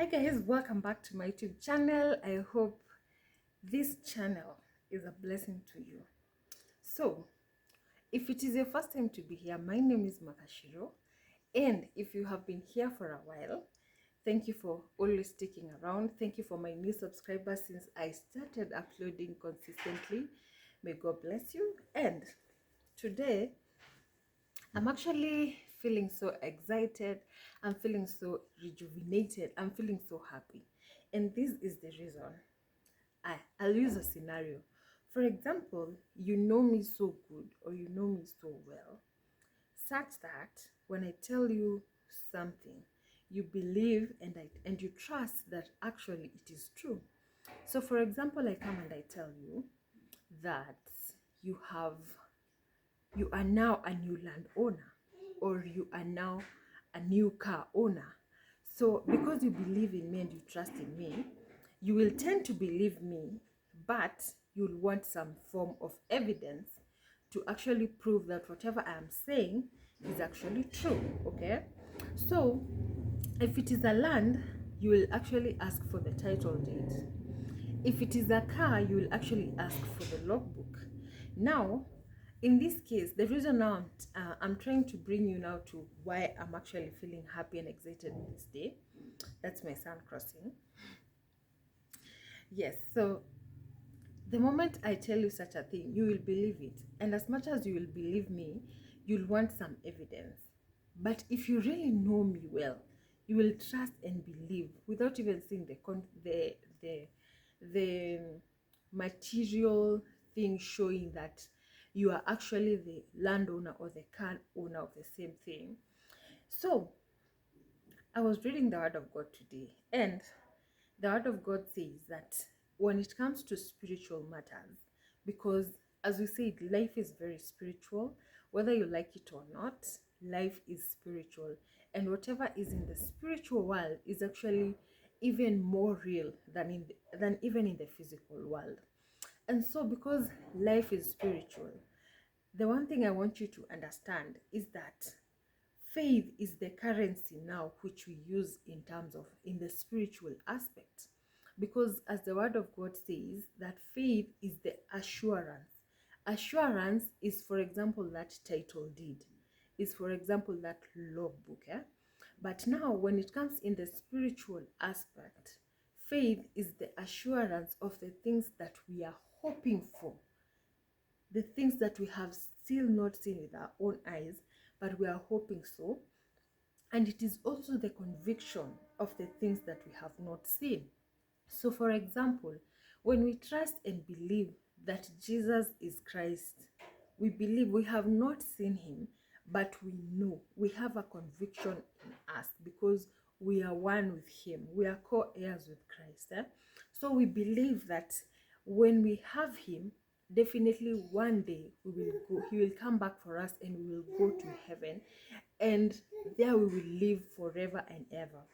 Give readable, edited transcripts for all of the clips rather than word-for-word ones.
Hi guys, welcome back to my YouTube channel. I hope this channel is a blessing to you. So, if it is your first time to be here, my name is Makashiro, and if you have been here for a while, thank you for always sticking around. Thank you for my new subscribers since I started uploading consistently. May God bless you. And today I'm actually feeling so excited. I'm feeling so rejuvenated. I'm feeling so happy. And this is the reason. I'll use a scenario. For example, you know me so good or you know me so well, such that when I tell you something, you believe and you trust that actually it is true. So for example, I come and I tell you that you have you are now a new land owner or you are now a new car owner. So because you believe in me and you trust in me, you will tend to believe me, but you'll want some form of evidence to actually prove that whatever I am saying is actually true. Okay, so if it is a land, you will actually ask for the title deed. If it is a car, you will actually ask for the logbook. Now, in this case, the reason now I'm trying to bring you now to why I'm actually feeling happy and excited this day. That's my son crossing. Yes, so the moment I tell you such a thing, you will believe it. And as much as you will believe me, you'll want some evidence. But if you really know me well, you will trust and believe without even seeing the material thing showing that you are actually the landowner or the car owner of the same thing. So I was reading the word of God today, and the word of God says that when it comes to spiritual matters, because as we said, life is very spiritual, whether you like it or not, life is spiritual. And whatever is in the spiritual world is actually even more real than even in the physical world. And so, because life is spiritual, the one thing I want you to understand is that faith is the currency now which we use in terms of in the spiritual aspect, because as the word of God says that faith is the assurance is, for example, that title deed, is, for example, that logbook. But now when it comes in the spiritual aspect, faith is the assurance of the things that we are hoping for, the things that we have still not seen with our own eyes, but we are hoping so. And it is also the conviction of the things that we have not seen. So, for example, when we trust and believe that Jesus is Christ, we believe we have not seen him, but we know, we have a conviction in us because we are one with him. We are co-heirs with Christ. So we believe that when we have him, definitely one day we will go, he will come back for us and we will go to heaven, and there we will live forever and ever.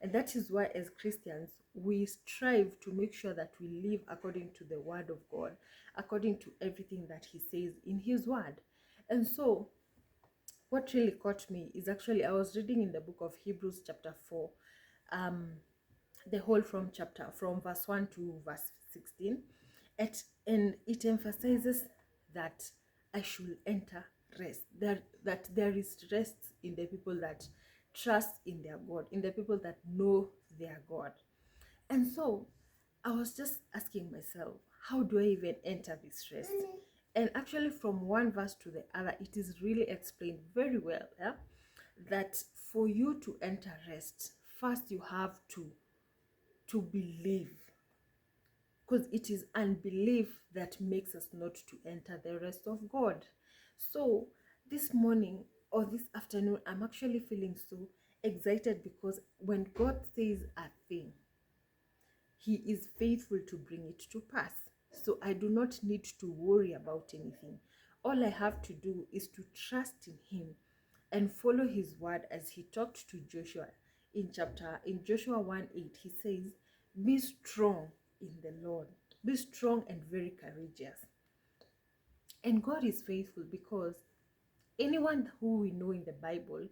And that is why as Christians we strive to make sure that we live according to the word of God, according to everything that he says in his word. And so what really caught me is actually I was reading in the book of Hebrews chapter 4, um the whole from verse 1 to verse 16. And it emphasizes that I should enter rest, that there is rest in the people that trust in their God, in the people that know their God. And so I was just asking myself, how do I even enter this rest? And actually, from one verse to the other, it is really explained very well, that for you to enter rest, first you have to believe, because it is unbelief that makes us not to enter the rest of God. So this morning or this afternoon, I'm actually feeling so excited because when God says a thing, he is faithful to bring it to pass. So I do not need to worry about anything. All I have to do is to trust in him and follow his word, as he talked to Joshua in Joshua 1:8. He says, be strong in the Lord, be strong and very courageous. And God is faithful, because anyone who we know in the Bible,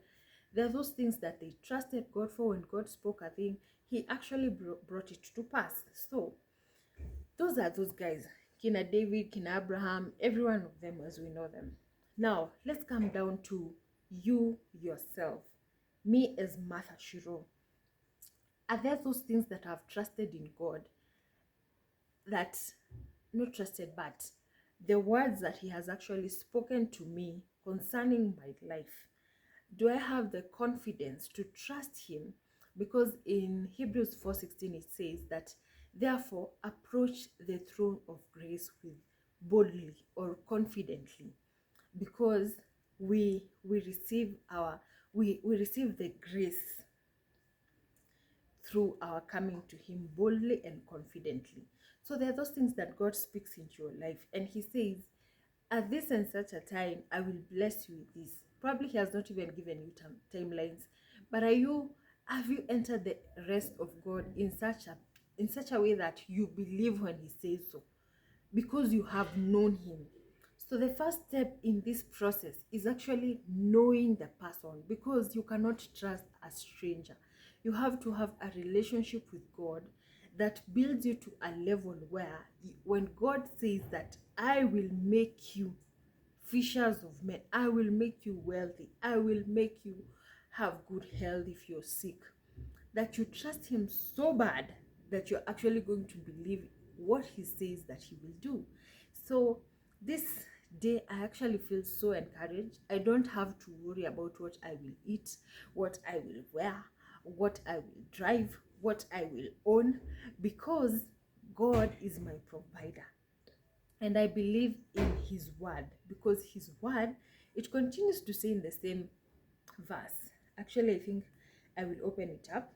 There are those things that they trusted God for. When God spoke a thing, he actually brought it to pass. So those are those guys, Kina David, Kina Abraham, every one of them as we know them. Now let's come down to you yourself, me as Martha Shiro. Are there those things that I've trusted in God, that not trusted, but the words that he has actually spoken to me concerning my life? Do I have the confidence to trust him? Because in Hebrews 4:16 it says that therefore approach the throne of grace with boldly or confidently, because we receive our we receive the grace through our coming to him boldly and confidently. So there are those things that God speaks into your life, and he says, at this and such a time, I will bless you with this. Probably he has not even given you timelines, but have you entered the rest of God in such a way that you believe when he says so, because you have known him? So the first step in this process is actually knowing the person, because you cannot trust a stranger. You have to have a relationship with God that builds you to a level where when God says that I will make you fishers of men, I will make you wealthy, I will make you have good health if you're sick, that you trust him so bad that you're actually going to believe what he says that he will do. So this day I actually feel so encouraged. I don't have to worry about what I will eat, what I will wear, what I will drive, what I will own, because God is my provider. And I believe in his word, because his word, it continues to say in the same verse. Actually, I think I will open it up.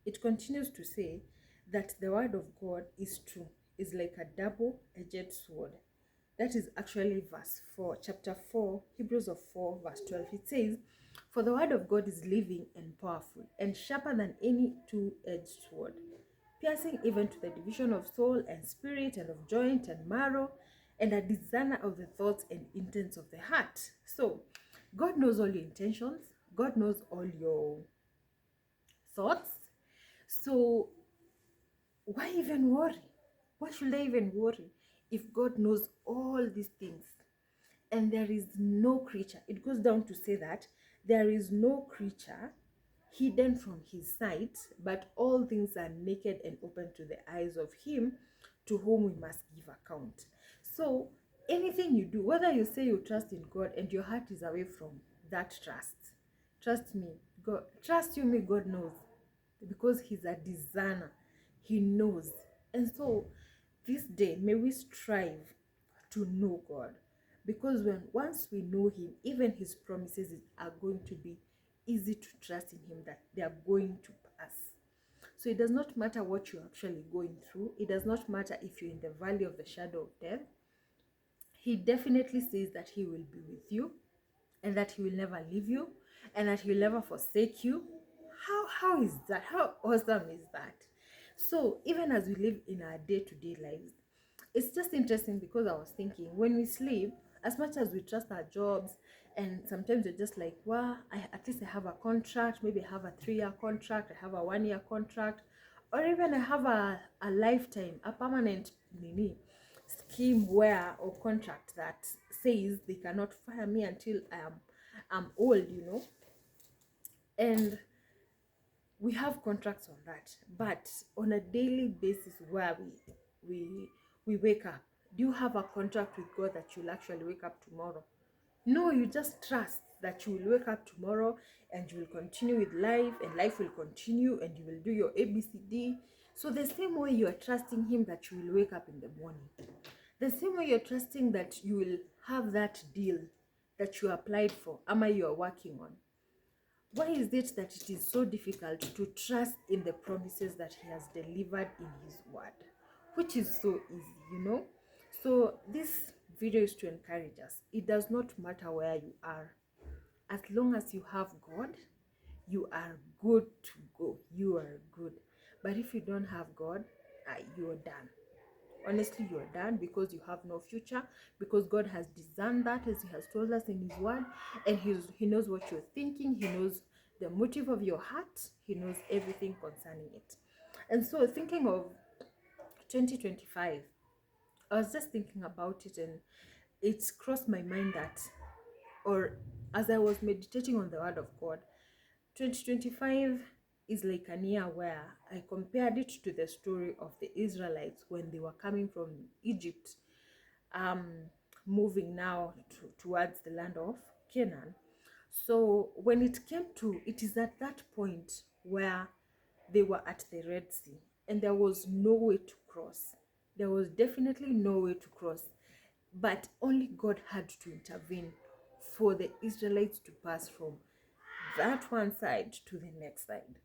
It continues to say that the word of God is true, is like a double-edged sword. That is actually verse 4, chapter 4, Hebrews of 4, verse 12. It says, for the word of God is living and powerful, and sharper than any two-edged sword, piercing even to the division of soul and spirit and of joint and marrow, and a discerner of the thoughts and intents of the heart. So God knows all your intentions. God knows all your thoughts. So why even worry? Why should I even worry if God knows all these things? And there is no creature. It goes down to say that there is no creature hidden from his sight, but all things are naked and open to the eyes of him to whom we must give account. So anything you do, whether you say you trust in God and your heart is away from that trust me, God, trust you me, God knows, because he's a discerner. He knows. And so this day, may we strive to know God, because once we know him, even his promises are going to be easy to trust in him, that they are going to pass. So it does not matter what you're actually going through. It does not matter if you're in the valley of the shadow of death. He definitely says that he will be with you, and that he will never leave you, and that he will never forsake you. How is that? How awesome is that? So even as we live in our day-to-day lives, it's just interesting, because I was thinking, when we sleep, as much as we trust our jobs, and sometimes you're just like, well, at least I have a contract, maybe I have a 3-year contract, I have a 1-year contract, or even I have a lifetime, a permanent scheme where, or contract that says they cannot fire me until I'm old, and we have contracts on that. But on a daily basis, where we wake up, do you have a contract with God that you'll actually wake up tomorrow? No, you just trust that you will wake up tomorrow and you will continue with life, and life will continue, and you will do your ABCD. So the same way you are trusting him that you will wake up in the morning, the same way you're trusting that you will have that deal that you applied for, you are working on. Why is it that it is so difficult to trust in the promises that he has delivered in his word, which is so easy? So this video is to encourage us. It does not matter where you are. As long as you have God, you are good to go. You are good. But if you don't have God, you are done. honestly you're done, because you have no future, because God has designed that, as he has told us in his word, and he knows what you're thinking, he knows the motive of your heart, he knows everything concerning it. And so, thinking of 2025, I was just thinking about it, and it's crossed my mind that, or as I was meditating on the word of God, 2025 is like an year where I compared it to the story of the Israelites when they were coming from Egypt, um, moving now towards the land of Canaan. So when it came to, it is at that point where they were at the Red Sea and there was no way to cross. There was definitely no way to cross, but only God had to intervene for the Israelites to pass from that one side to the next side.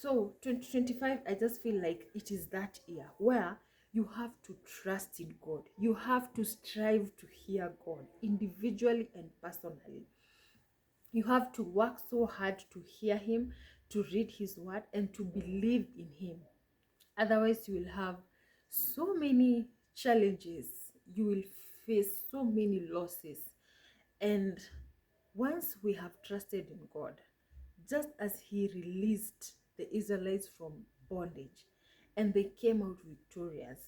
So 2025, I just feel like it is that year where you have to trust in God. You have to strive to hear God individually and personally. You have to work so hard to hear him, to read his word, and to believe in him. Otherwise, you will have so many challenges. You will face so many losses. And once we have trusted in God, just as he released the Israelites from bondage and they came out victorious,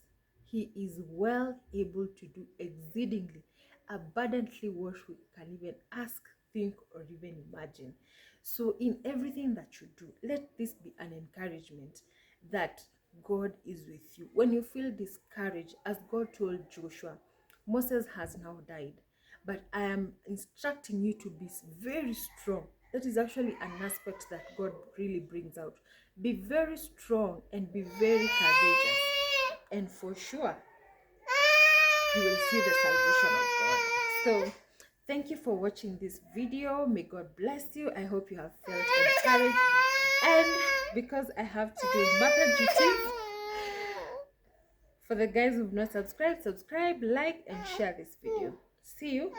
he is well able to do exceedingly abundantly what we can even ask, think, or even imagine. So in everything that you do, let this be an encouragement that God is with you. When you feel discouraged, as God told Joshua, Moses has now died, but I am instructing you to be very strong. That is actually an aspect that God really brings out. Be very strong and be very courageous, and for sure you will see the salvation of God. So thank you for watching this video. May God bless you. I hope you have felt encouraged, and because I have to do mother duty, for the guys who've not subscribed, subscribe, like, and share this video. See you